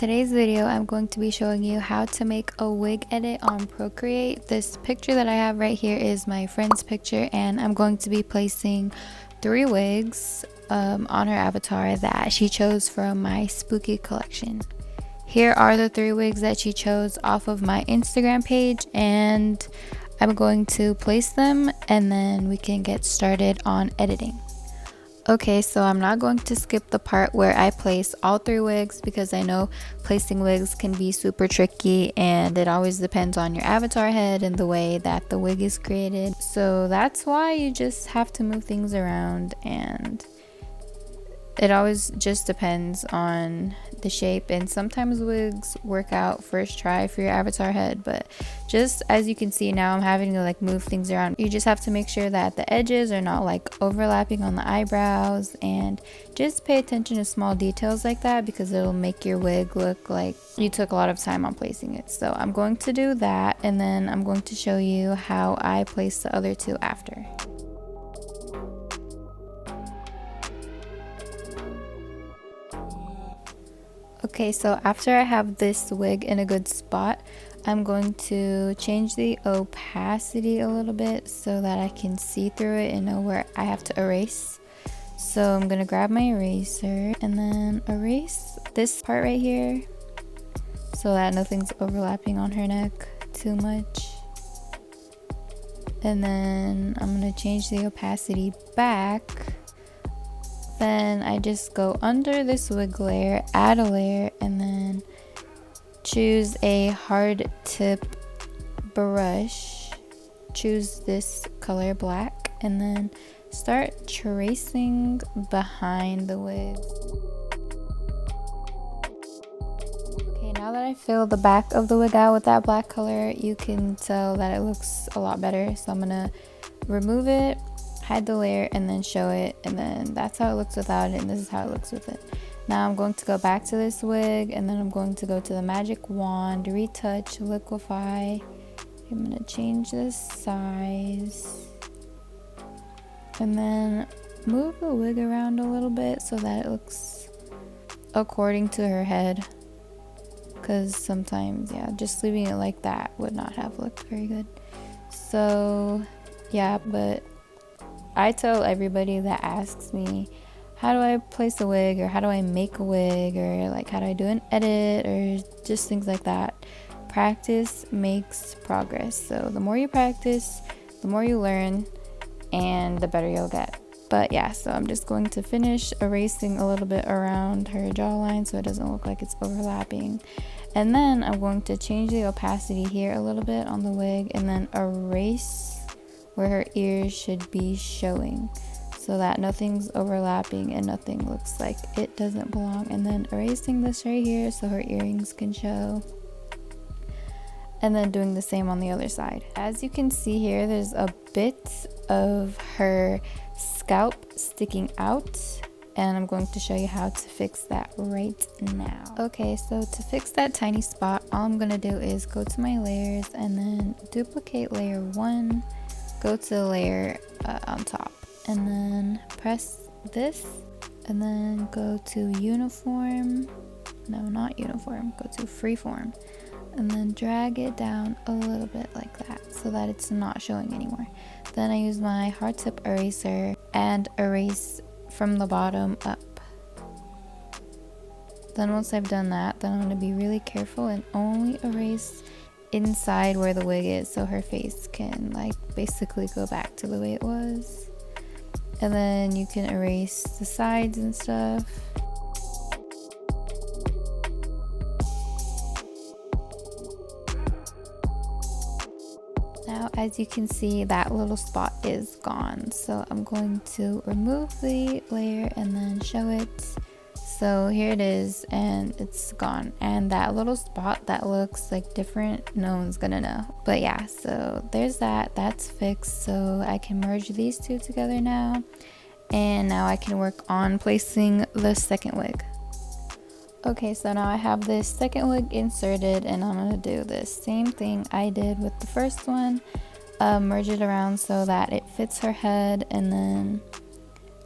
today's video, I'm going to be showing you how to make a wig edit on Procreate. This picture that I have right here is my friend's picture, and I'm going to be placing 3 wigs on her avatar that she chose from my spooky collection. Here are the 3 wigs that she chose off of my Instagram page, and I'm going to place them and then we can get started on editing. Okay, so I'm not going to skip the part where I place all 3 wigs because I know placing wigs can be super tricky and it always depends on your avatar head and the way that the wig is created. So that's why you just have to move things around, and it always just depends on the shape, and sometimes wigs work out first try for your avatar head, but just as you can see now, I'm having to move things around. You just have to make sure that the edges are not overlapping on the eyebrows, and just pay attention to small details like that because it'll make your wig look like you took a lot of time on placing it. So I'm going to do that, and then I'm going to show you how I place the other 2 after. Okay, so after I have this wig in a good spot, I'm going to change the opacity a little bit so that I can see through it and know where I have to erase. So I'm going to grab my eraser and then erase this part right here so that nothing's overlapping on her neck too much. And then I'm going to change the opacity back. Then I just go under this wig layer, add a layer, and then choose a hard tip brush. Choose this color black, and then start tracing behind the wig. Okay, now that I fill the back of the wig out with that black color, you can tell that it looks a lot better. So I'm gonna remove it, hide the layer, and then show it, and then that's how it looks without it, and this is how it looks with it. Now I'm going to go back to this wig, and then I'm going to go to the magic wand, retouch, liquify. I'm going to change the size and then move the wig around a little bit so that it looks according to her head, because sometimes just leaving it like that would not have looked very good. So but I tell everybody that asks me, how do I place a wig, or how do I make a wig, or how do I do an edit, or just things like that. Practice makes progress. So the more you practice, the more you learn, and the better you'll get. But so I'm just going to finish erasing a little bit around her jawline so it doesn't look like it's overlapping. And then I'm going to change the opacity here a little bit on the wig, and then erase where her ears should be showing so that nothing's overlapping and nothing looks like it doesn't belong, and then erasing this right here so her earrings can show, and then doing the same on the other side. As you can see here, there's a bit of her scalp sticking out, and I'm going to show you how to fix that right now. Okay, so to fix that tiny spot, all I'm gonna do is go to my layers and then duplicate layer 1, go to the layer on top, and then press this, and then go to uniform, no, not uniform, go to freeform, and then drag it down a little bit like that so that it's not showing anymore. Then I use my hard tip eraser and erase from the bottom up. Then once I've done that, then I'm going to be really careful and only erase inside where the wig is so her face can basically go back to the way it was. And then you can erase the sides and stuff. Now as you can see, that little spot is gone, so I'm going to remove the layer and then show it. So here it is, and it's gone, and that little spot that looks different, no one's gonna know. But so there's that's fixed. So I can merge these 2 together now, and now I can work on placing the second wig. Okay, so now I have this second wig inserted, and I'm gonna do the same thing I did with the first one, merge it around so that it fits her head, and then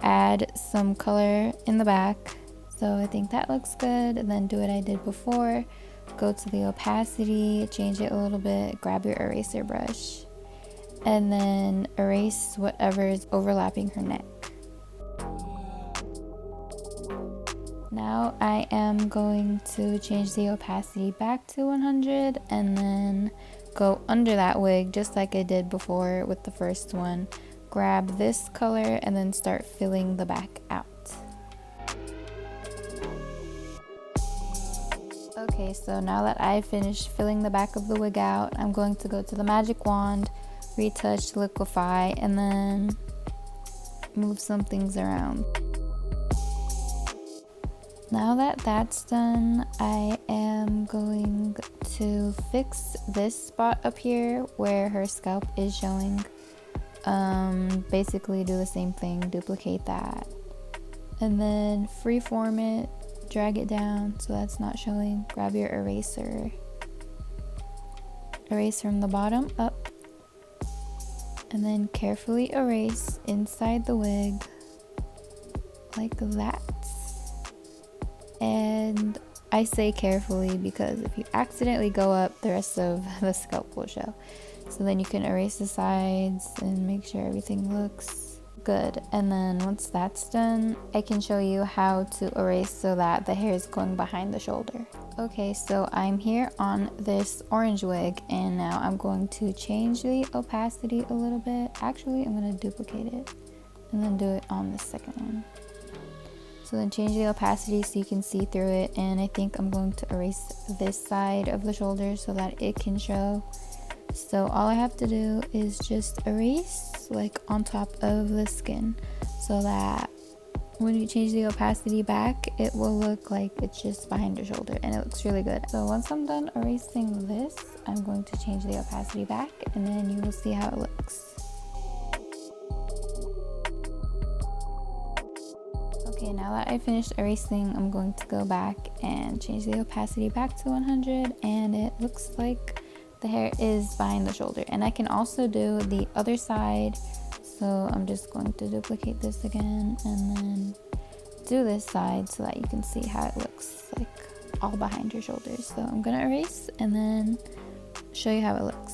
add some color in the back So I think that looks good. And then do what I did before. Go to the opacity, change it a little bit, grab your eraser brush, and then erase whatever is overlapping her neck. Now I am going to change the opacity back to 100 and then go under that wig just like I did before with the first one. Grab this color and then start filling the back out. Okay, so now that I finished filling the back of the wig out, I'm going to go to the magic wand, retouch, liquefy, and then move some things around. Now that that's done, I am going to fix this spot up here where her scalp is showing. Basically do the same thing, duplicate that, and then freeform it, drag it down so that's not showing. Grab your eraser, erase from the bottom up, and then carefully erase inside the wig like that. And I say carefully because if you accidentally go up, the rest of the scalp will show. So then you can erase the sides and make sure everything looks good. And then once that's done, I can show you how to erase so that the hair is going behind the shoulder. Okay, so I'm here on this orange wig and now I'm going to change the opacity a little bit. Actually, I'm going to duplicate it and then do it on the second one. So then change the opacity so you can see through it, and I think I'm going to erase this side of the shoulder so that it can show. So all I have to do is just erase like on top of the skin so that when you change the opacity back, it will look like it's just behind your shoulder and it looks really good. So once I'm done erasing this, I'm going to change the opacity back and then you will see how it looks. Okay, now that I finished erasing, I'm going to go back and change the opacity back to 100 and it looks like the hair is behind the shoulder. And I can also do the other side. So I'm just going to duplicate this again and then do this side so that you can see how it looks like all behind your shoulders. So I'm gonna erase and then show you how it looks.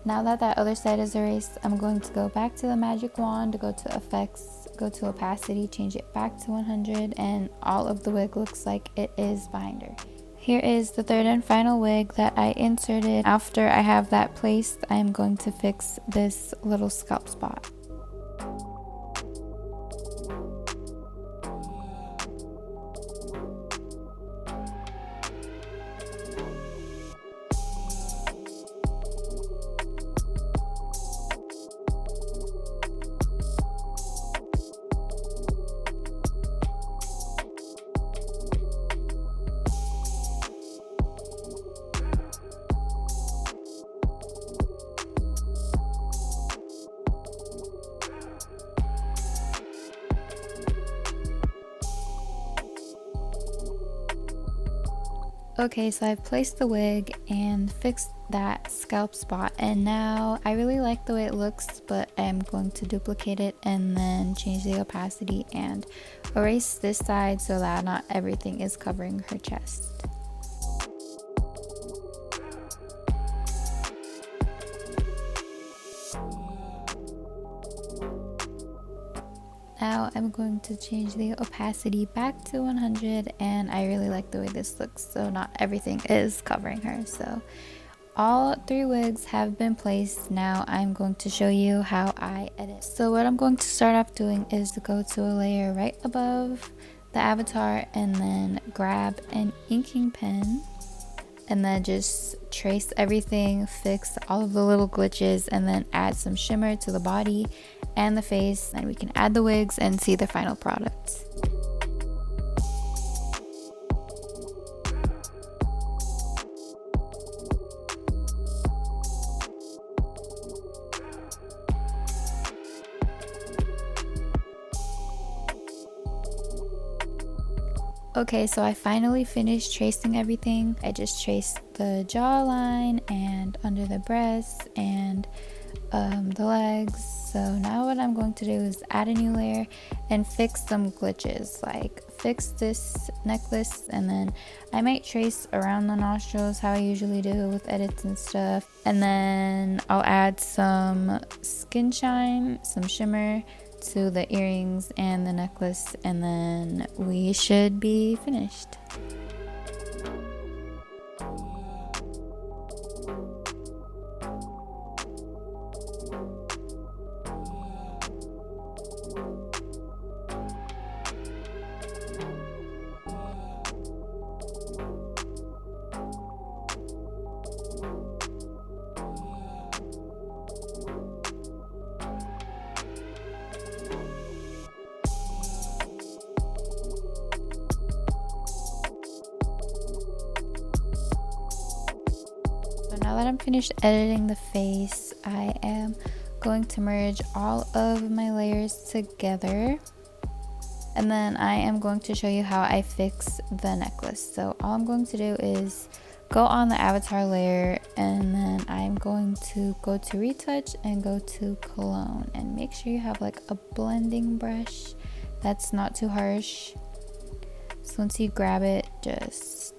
Now that that other side is erased, I'm going to go back to the magic wand, go to effects, go to opacity, change it back to 100, and all of the wig looks like it is behind her. Here is the third and final wig that I inserted. After I have that placed, I am going to fix this little scalp spot. Okay, so I've placed the wig and fixed that scalp spot, and now I really like the way it looks, but I'm going to duplicate it and then change the opacity and erase this side so that not everything is covering her chest. Now I'm going to change the opacity back to 100 and I really like the way this looks, so not everything is covering her. So all three wigs have been placed. Now I'm going to show you how I edit. So what I'm going to start off doing is to go to a layer right above the avatar and then grab an inking pen and then just trace everything, fix all of the little glitches, and then add some shimmer to the body and the face, and we can add the wigs and see the final product. Okay, so I finally finished tracing everything. I just traced the jawline and under the breasts and the legs. So now what I'm going to do is add a new layer and fix some glitches, like fix this necklace, and then I might trace around the nostrils how I usually do with edits and stuff, and then I'll add some skin shine, some shimmer to the earrings and the necklace, and then we should be finished. So now that I'm finished editing the face, I am going to merge all of my layers together, and then I am going to show you how I fix the necklace. So all I'm going to do is go on the avatar layer, and then I'm going to go to retouch and go to cologne, and make sure you have like a blending brush that's not too harsh. So once you grab it, just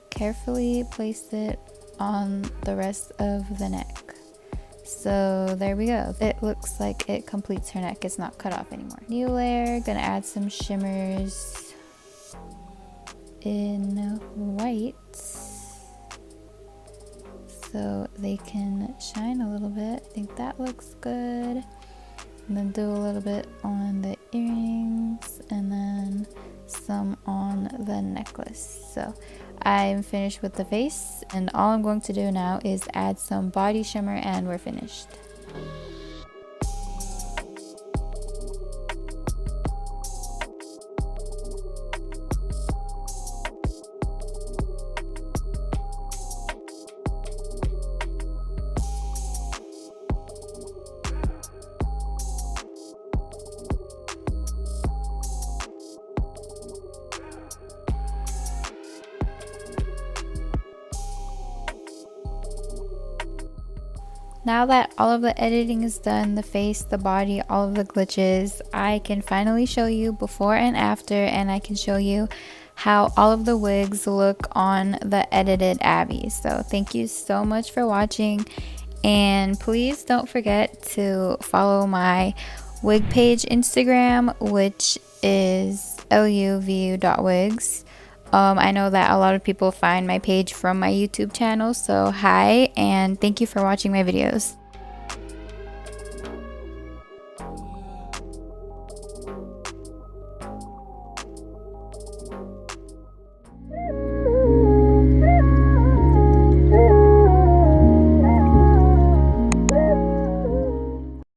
carefully place it on the rest of the neck. So there we go. It looks like it completes her neck. It's not cut off anymore. New layer, gonna add some shimmers in white so they can shine a little bit. I think that looks good. And then do a little bit on the earrings and then some on the necklace. So I'm finished with the face, and all I'm going to do now is add some body shimmer and we're finished. Now that all of the editing is done, the face, the body, all of the glitches, I can finally show you before and after, and I can show you how all of the wigs look on the edited Abby. So thank you so much for watching, and please don't forget to follow my wig page Instagram, which is luvu.wigs. I know that a lot of people find my page from my YouTube channel, so hi, and thank you for watching my videos.